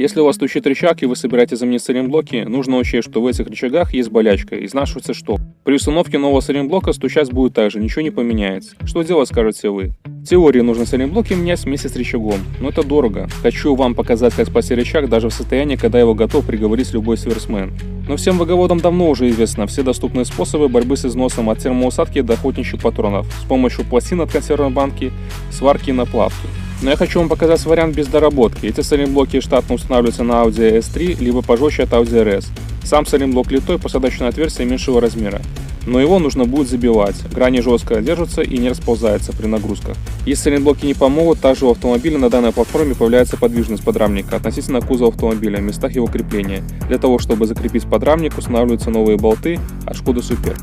Если у вас стучит рычаг и вы собираетесь заменить сайлентблоки, нужно учесть, что в этих рычагах есть болячка, изнашивается шток. При установке нового сайлентблока стучать будет так же, ничего не поменяется. Что делать, скажете вы? В теории нужно сайлентблоки менять вместе с рычагом, но это дорого. Хочу вам показать, как спасти рычаг даже в состоянии, когда его готов приговорить любой сверсмен. Но всем воговодам давно уже известно все доступные способы борьбы с износом от термоусадки до охотничьих патронов с помощью пластин от консервной банки, сварки и наплавки. Но я хочу вам показать вариант без доработки. Эти сайлентблоки штатно устанавливаются на Audi S3, либо пожестче от Audi RS. Сам сайлентблок литой, посадочное отверстие меньшего размера. Но его нужно будет забивать. Грани жестко держатся и не расползаются при нагрузках. Если сайлентблоки не помогут, также у автомобиля на данной платформе появляется подвижность подрамника относительно кузова автомобиля в местах его крепления. Для того, чтобы закрепить подрамник, устанавливаются новые болты от Skoda Super.